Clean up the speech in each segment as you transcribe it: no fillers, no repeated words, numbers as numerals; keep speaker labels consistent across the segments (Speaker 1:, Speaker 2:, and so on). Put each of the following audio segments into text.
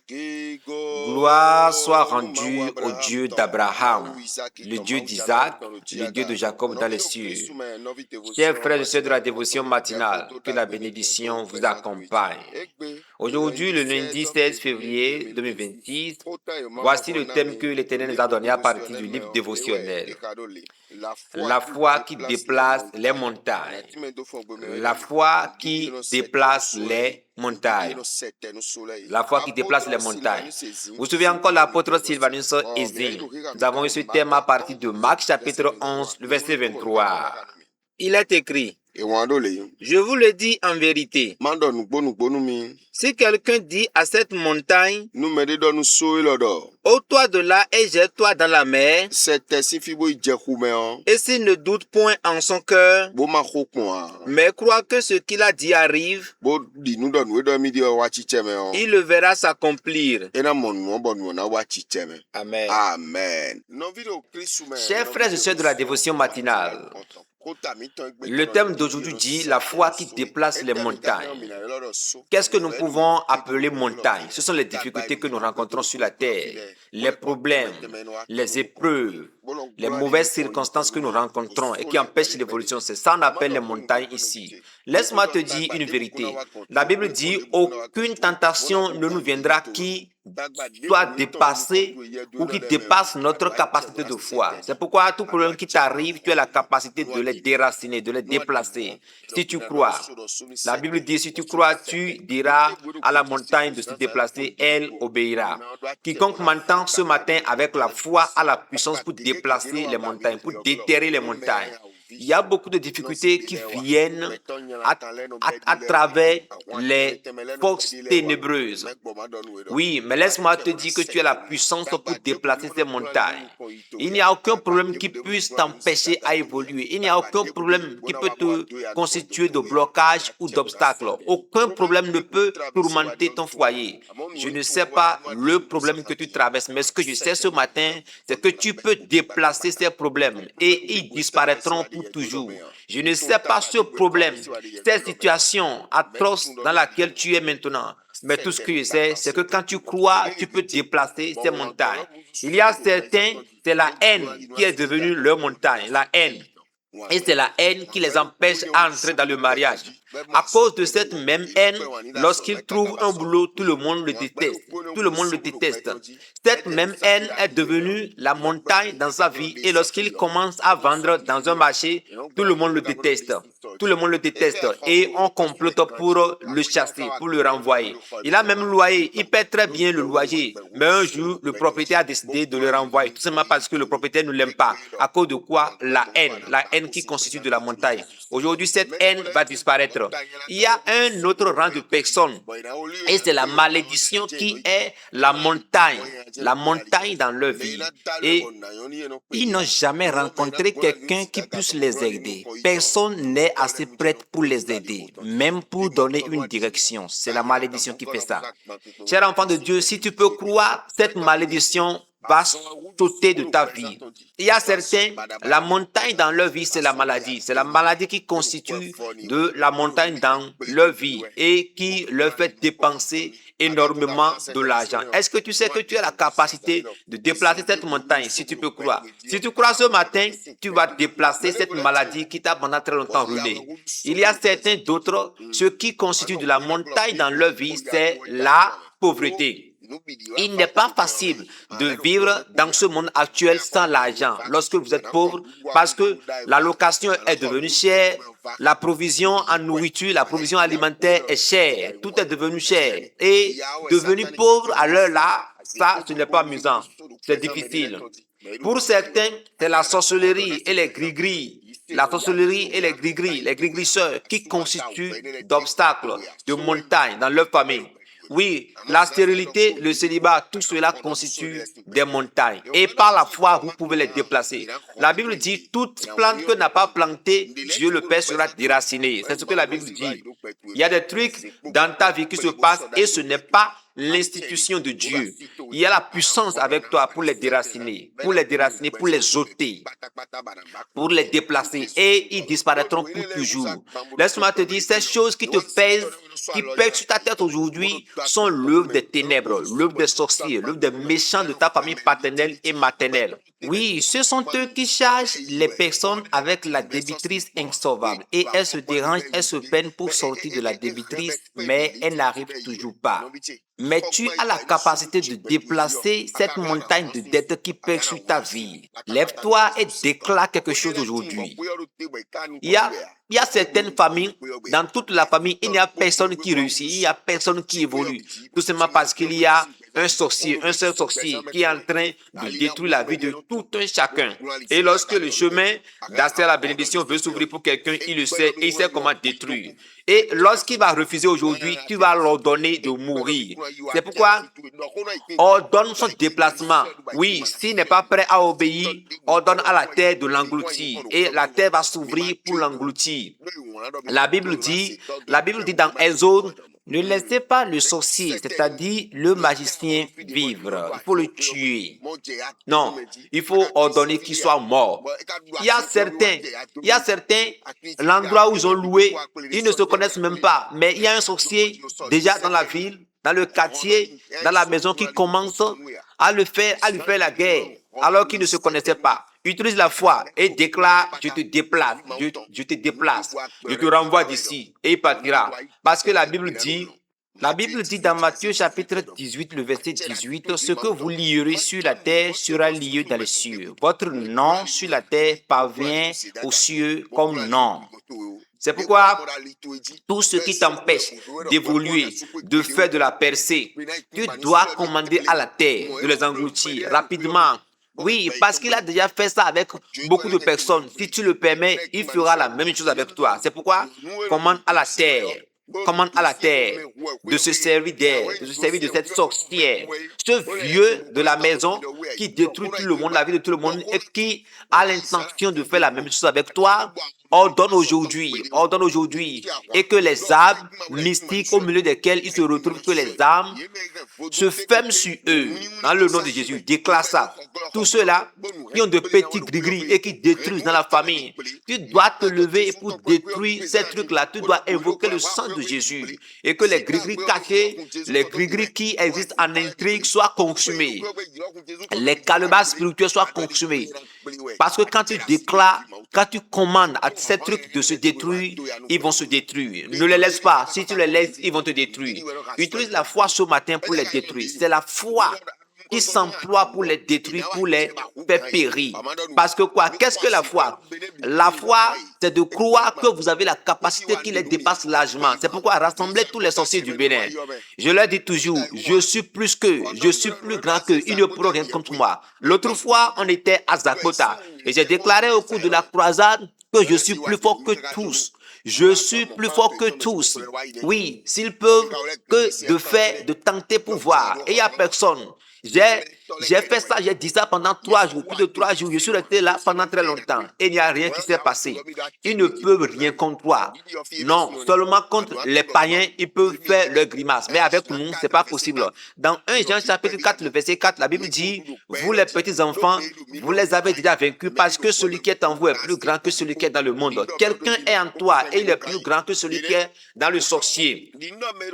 Speaker 1: Gloire soit rendue au Dieu d'Abraham, le Dieu d'Isaac, le Dieu de Jacob dans les cieux. Chers frères et sœurs de la dévotion matinale, que la bénédiction vous accompagne. Aujourd'hui, le lundi 16 février 2026, voici le thème que l'Éternel nous a donné à partir du livre dévotionnel. La foi qui déplace les montagnes. La foi qui déplace les montagnes. La foi qui déplace les montagnes. Vous vous souvenez encore l'apôtre Sylvanus Ezine. Nous avons eu ce thème à partir de Marc chapitre 11, le verset 23. Il est écrit: je vous le dis en vérité, si quelqu'un dit à cette montagne, ôte-toi de là et jette-toi dans la mer, et s'il ne doute point en son cœur, mais croit que ce qu'il a dit arrive, il le verra s'accomplir. Amen.
Speaker 2: Amen.
Speaker 1: Chers frères et sœurs de la dévotion matinale, le thème d'aujourd'hui dit la foi qui déplace les montagnes. Qu'est-ce que nous pouvons appeler montagne? Ce sont les difficultés que nous rencontrons sur la terre, les problèmes, les épreuves, les mauvaises circonstances que nous rencontrons et qui empêchent l'évolution. C'est ça qu'on appelle les montagnes ici. Laisse-moi te dire une vérité. La Bible dit aucune tentation ne nous viendra qui soit dépassée ou qui dépasse notre capacité de foi. C'est pourquoi tout problème qui t'arrive, tu as la capacité de les déraciner, de les déplacer. Si tu crois, la Bible dit, si tu crois, tu diras à la montagne de se déplacer, elle obéira. Quiconque m'entend ce matin avec la foi a la puissance pour déplacer les montagnes, pour déterrer les montagnes. Il y a beaucoup de difficultés qui viennent à travers les forces ténébreuses. Oui, mais laisse-moi te dire que tu as la puissance pour déplacer ces montagnes. Il n'y a aucun problème qui puisse t'empêcher à évoluer. Il n'y a aucun problème qui peut te constituer de blocage ou d'obstacle. Aucun problème ne peut tourmenter ton foyer. Je ne sais pas le problème que tu traverses, mais ce que je sais ce matin, c'est que tu peux déplacer ces problèmes et ils disparaîtront pour toujours. Je ne sais pas ce problème, cette situation atroce dans laquelle tu es maintenant. Mais tout ce que je sais, c'est que quand tu crois, tu peux déplacer ces montagnes. Il y a certains, c'est la haine qui est devenue leur montagne, la haine. Et c'est la haine qui les empêche d'entrer dans le mariage. À cause de cette même haine, lorsqu'ils trouvent un boulot, tout le monde le déteste. Tout le monde le déteste. Cette même haine est devenue la montagne dans sa vie. Et lorsqu'il commence à vendre dans un marché, tout le monde le déteste. Tout le monde le déteste. Et on complote pour le chasser, pour le renvoyer. Il a même loyer. Il paie très bien le loyer. Mais un jour, le propriétaire a décidé de le renvoyer. Tout simplement parce que le propriétaire ne l'aime pas. À cause de quoi? La haine qui constitue de la montagne. Aujourd'hui, cette haine va disparaître. Il y a un autre rang de personnes et c'est la malédiction qui est la montagne dans leur vie. Et ils n'ont jamais rencontré quelqu'un qui puisse les aider. Personne n'est assez prêt pour les aider, même pour donner une direction. C'est la malédiction qui fait ça. Cher enfant de Dieu, si tu peux croire, cette malédiction va sauter de ta vie. Il y a certains, la montagne dans leur vie, c'est la maladie. C'est la maladie qui constitue de la montagne dans leur vie et qui leur fait dépenser énormément de l'argent. Est-ce que tu sais que tu as la capacité de déplacer cette montagne si tu peux croire? Si tu crois ce matin, tu vas déplacer cette maladie qui t'a pendant très longtemps roulé. Il y a certains d'autres, ce qui constitue de la montagne dans leur vie, c'est la pauvreté. Il n'est pas facile de vivre dans ce monde actuel sans l'argent lorsque vous êtes pauvre parce que la location est devenue chère, la provision en nourriture, la provision alimentaire est chère, tout est devenu cher. Et devenir pauvre à l'heure là, ça, ce n'est pas amusant, c'est difficile. Pour certains, c'est la sorcellerie et les gris-gris. La sorcellerie et les gris-gris, les gris-grisseurs qui constituent d'obstacles, de montagnes dans leur famille. Oui, la stérilité, le célibat, tout cela constitue des montagnes. Et par la foi, vous pouvez les déplacer. La Bible dit, toute plante que n'a pas plantée, Dieu le Père sera déraciné. C'est ce que la Bible dit. Il y a des trucs dans ta vie qui se passent et ce n'est pas l'institution de Dieu. Il y a la puissance avec toi pour les déraciner, pour les ôter, pour les déplacer et ils disparaîtront pour toujours. Laisse-moi te dire, ces choses qui te pèsent, qui pèsent sur ta tête aujourd'hui sont l'œuvre des ténèbres, l'œuvre des sorciers, l'œuvre des méchants de ta famille paternelle et maternelle. Oui, ce sont eux qui chargent les personnes avec la débitrice insolvable et elles se dérangent, elles se peinent pour sortir de la débitrice, mais elles n'arrivent toujours pas. Mais tu as la capacité de déplacer cette montagne de dettes qui pèse sur ta vie. Lève-toi et déclare quelque chose aujourd'hui. Il y a certaines familles, dans toute la famille, il n'y a personne qui réussit, il n'y a personne qui évolue. Tout simplement parce qu'il y a un seul sorcier qui est en train de détruire la vie de tout un chacun. Et lorsque le chemin d'accès à la bénédiction veut s'ouvrir pour quelqu'un, il le sait et il sait comment détruire. Et lorsqu'il va refuser aujourd'hui, tu vas l'ordonner de mourir. C'est pourquoi ordonne son déplacement. Oui, s'il n'est pas prêt à obéir, ordonne à la terre de l'engloutir. Et la terre va s'ouvrir pour l'engloutir. La Bible dit dans Exode, ne laissez pas le sorcier, c'est-à-dire le magicien, vivre. Il faut le tuer. Non, il faut ordonner qu'il soit mort. Il y a certains, l'endroit où ils ont loué, ils ne se connaissent même pas. Mais il y a un sorcier déjà dans la ville, dans le quartier, dans la maison qui commence à lui faire la guerre, alors qu'ils ne se connaissaient pas. Utilise la foi et déclare, je te déplace, je te déplace, je te renvoie d'ici et il partira. Parce que la Bible dit dans Matthieu chapitre 18, le verset 18, ce que vous lierez sur la terre sera lié dans les cieux. Votre nom sur la terre parvient aux cieux comme nom. C'est pourquoi tout ce qui t'empêche d'évoluer, de faire de la percée, tu dois commander à la terre de les engloutir rapidement. Oui, parce qu'il a déjà fait ça avec beaucoup de personnes. Si tu le permets, il fera la même chose avec toi. C'est pourquoi commande à la terre de se servir d'elle, de se servir de cette sorcière, ce vieux de la maison qui détruit tout le monde, la vie de tout le monde et qui a l'intention de faire la même chose avec toi. Ordonne aujourd'hui, et que les âmes mystiques au milieu desquelles ils se retrouvent, que les âmes se ferment sur eux. Dans le nom de Jésus, déclare ça. Tous ceux-là qui ont de petits gris-gris et qui détruisent dans la famille, tu dois te lever pour détruire ces trucs-là. Tu dois invoquer le sang de Jésus et que les gris-gris cachés, les gris-gris qui existent en intrigue soient consumés. Les calebasses spirituels soient consumés. Parce que quand tu déclares, quand tu commandes à ces trucs de se détruire, ils vont se détruire. Ne les laisse pas. Si tu les laisses, ils vont te détruire. Utilise la foi ce matin pour les détruire. C'est la foi qui s'emploie pour les détruire, pour les faire périr. Parce que quoi? Qu'est-ce que la foi? La foi, c'est de croire que vous avez la capacité qui les dépasse largement. C'est pourquoi rassemblez tous les sorciers du Bénin. Je leur dis toujours, je suis plus qu'eux, je suis plus grand qu'eux, ils ne pourront rien contre moi. L'autre fois, on était à Zakota et j'ai déclaré au cours de la croisade que je suis plus fort que tous. Je suis plus fort que tous. Oui, s'ils peuvent que de tenter pour voir. Et il n'y a personne. J'ai fait ça, j'ai dit ça pendant 3 jours, plus de 3 jours. Je suis resté là pendant très longtemps. Et il n'y a rien qui s'est passé. Ils ne peuvent rien contre toi. Non, seulement contre les païens, ils peuvent faire leur grimace. Mais avec nous, ce n'est pas possible. Dans 1 Jean chapitre 4, le verset 4, la Bible dit, vous les petits enfants, vous les avez déjà vaincus parce que celui qui est en vous est plus grand que celui qui est dans le monde. Quelqu'un est en toi et il est plus grand que celui qui est dans le sorcier.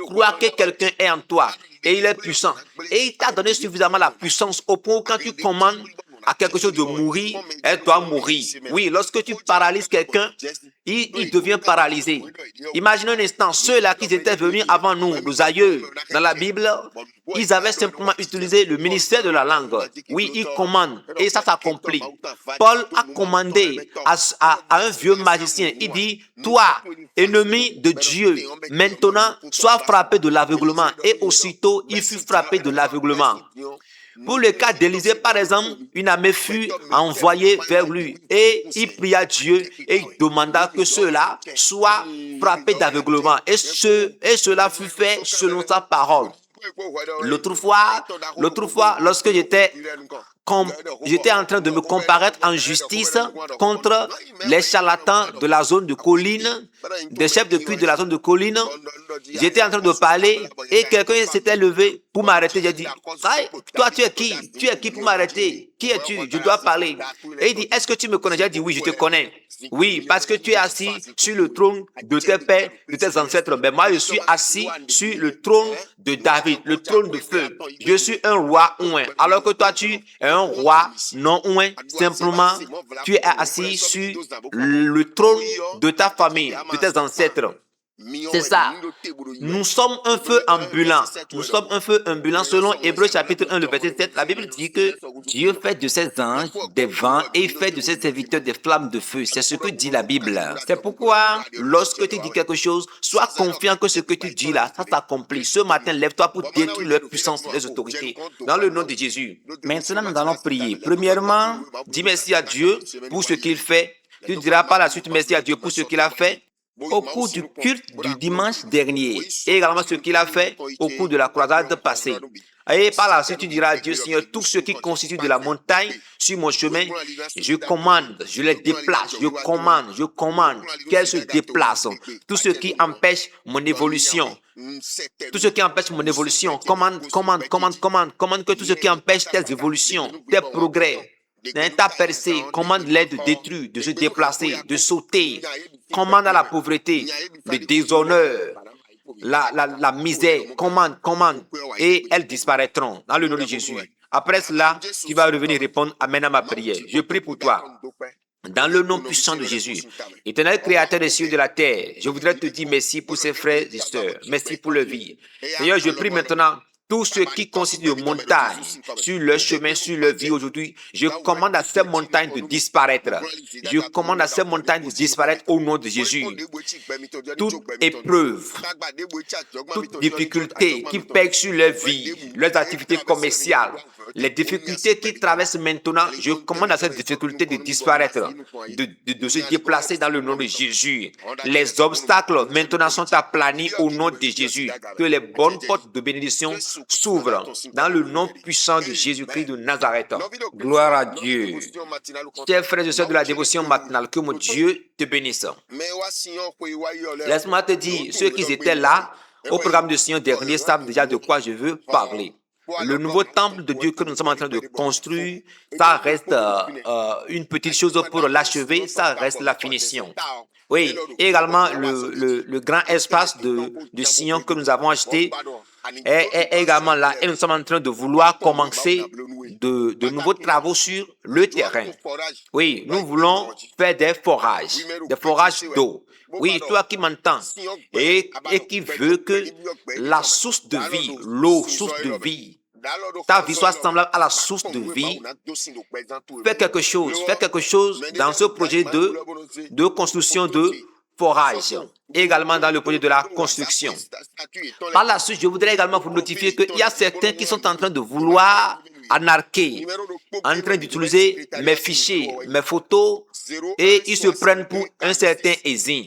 Speaker 1: Crois que quelqu'un est en toi et il est puissant. Et il t'a donné suffisamment la puissance au point où quand tu commandes à quelque chose de mourir, elle doit mourir. Oui, lorsque tu paralyses quelqu'un, il devient paralysé. Imaginez un instant, ceux-là qui étaient venus avant nous, nos aïeux, dans la Bible, ils avaient simplement utilisé le ministère de la langue. Oui, ils commandent et ça s'accomplit. Paul a commandé à un vieux magicien, il dit, toi, ennemi de Dieu, maintenant, sois frappé de l'aveuglement. Et aussitôt, il fut frappé de l'aveuglement. Pour le cas d'Élisée, par exemple, une armée fut envoyée vers lui et il pria Dieu et il demanda que ceux-là soient frappés d'aveuglement. Et cela fut fait selon sa parole. L'autre fois, lorsque j'étais en train de me comparaître en justice contre les charlatans de la zone de colline, des chefs de culte de la zone de colline. J'étais en train de parler et quelqu'un s'était levé pour m'arrêter. J'ai dit, hey, toi tu es qui? Tu es qui pour m'arrêter? Qui es-tu? Je dois parler. Et il dit, est-ce que tu me connais? J'ai dit, oui, je te connais. Oui, parce que tu es assis sur le trône de tes pères, de tes ancêtres. Mais moi, je suis assis sur le trône de David, le trône de feu. Je suis un roi ouin. Alors que toi, tu es un roi non ouin. Simplement, tu es assis sur le trône de ta famille, de tes ancêtres. C'est ça. Nous sommes un feu ambulant. Nous sommes un feu ambulant selon Hébreux chapitre 1, le verset 7. La Bible dit que Dieu fait de ses anges des vents et fait de ses serviteurs des flammes de feu. C'est ce que dit la Bible. C'est pourquoi, lorsque tu dis quelque chose, sois confiant que ce que tu dis là, ça s'accomplit. Ce matin, lève-toi pour détruire leur puissance, les autorités. Dans le nom de Jésus. Maintenant, nous allons prier. Premièrement, dis merci à Dieu pour ce qu'il fait. Tu diras par la suite merci à Dieu pour ce qu'il a fait au cours du culte du dimanche dernier et également ce qu'il a fait au cours de la croisade passée. Et par la suite, tu diras à Dieu, Seigneur, tout ce qui constitue de la montagne sur mon chemin, je commande, je les déplace, je commande qu'elles se déplacent. Tout ce qui empêche mon évolution, commande que tout ce qui empêche tes évolutions, tes progrès, ta percée, commande-les de détruire, de se déplacer, de sauter. Commande à la pauvreté, le déshonneur, la misère. Commande. Et elles disparaîtront dans le nom de Jésus. Après cela, tu vas revenir répondre Amen à ma prière. Je prie pour toi. Dans le nom puissant de Jésus, éternel créateur des cieux et de la terre, je voudrais te dire merci pour ces frères et sœurs. Merci pour leur vie. D'ailleurs, je prie maintenant tout ce qui constitue de montagnes sur leur chemin, sur leur vie aujourd'hui, je commande à ces montagnes de disparaître. Je commande à ces montagnes de disparaître au nom de Jésus. Toute épreuve, toute difficulté qui pèse sur leur vie, leurs activités commerciales, les difficultés qui traversent maintenant, je commande à ces difficultés de disparaître, de se déplacer dans le nom de Jésus. Les obstacles maintenant sont aplanis au nom de Jésus. Que les bonnes portes de bénédiction s'ouvrent dans le nom puissant de Jésus-Christ de Nazareth. Gloire à Dieu. Chers frères et sœurs de la dévotion matinale, que mon Dieu te bénisse. Laisse-moi te dire, ceux qui étaient là au programme de Sion dernier savent déjà de quoi je veux parler. Le nouveau temple de Dieu que nous sommes en train de construire, ça reste une petite chose pour l'achever, ça reste la finition. Oui, et également le grand espace de Sion que nous avons acheté est également là et nous sommes en train de vouloir commencer de nouveaux travaux sur le terrain. Oui, nous voulons faire des forages d'eau. Oui, toi qui m'entends et qui veux que la source de vie, l'eau, source de vie, ta vie soit semblable à la source de vie, fais quelque chose dans ce projet de construction de forage, et également dans le projet de la construction. Par la suite, je voudrais également vous notifier qu'il y a certains qui sont en train de vouloir anarquer, en train d'utiliser mes fichiers, mes photos, et ils se prennent pour un certain Ézine.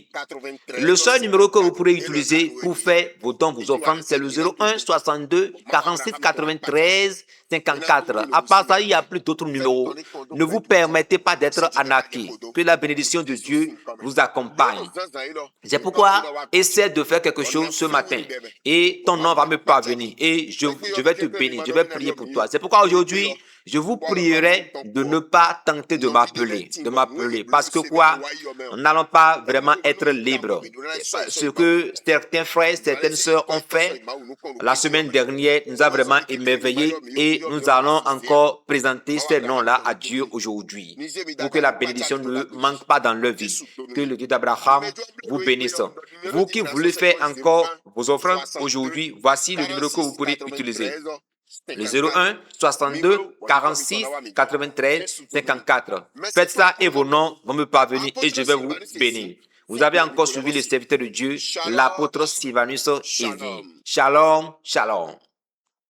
Speaker 1: Le seul numéro que vous pourrez utiliser pour faire vos dons, vos offrandes, c'est le 01 62 46 93 54. À part ça, il n'y a plus d'autres numéros. Ne vous permettez pas d'être anarqués. Que la bénédiction de Dieu vous accompagne. C'est pourquoi, essaie de faire quelque chose ce matin. Et ton nom va me parvenir. Et je vais te bénir. Je vais prier pour toi. C'est pourquoi aujourd'hui, je vous prierai de ne pas tenter de m'appeler. Parce que quoi? Nous n'allons pas vraiment être libres. Ce que certains frères, certaines sœurs ont fait la semaine dernière nous a vraiment émerveillés et nous allons encore présenter ces noms-là à Dieu aujourd'hui. Pour que la bénédiction ne manque pas dans leur vie. Que le Dieu d'Abraham vous bénisse. Vous qui voulez faire encore vos offrandes aujourd'hui, voici le numéro que vous pourrez utiliser. Le 01 62 46 93 54. Faites ça et vos noms vont me parvenir et je vais vous bénir. Vous avez encore suivi le serviteur de Dieu, l'apôtre Sylvanus Ézine. Shalom, shalom.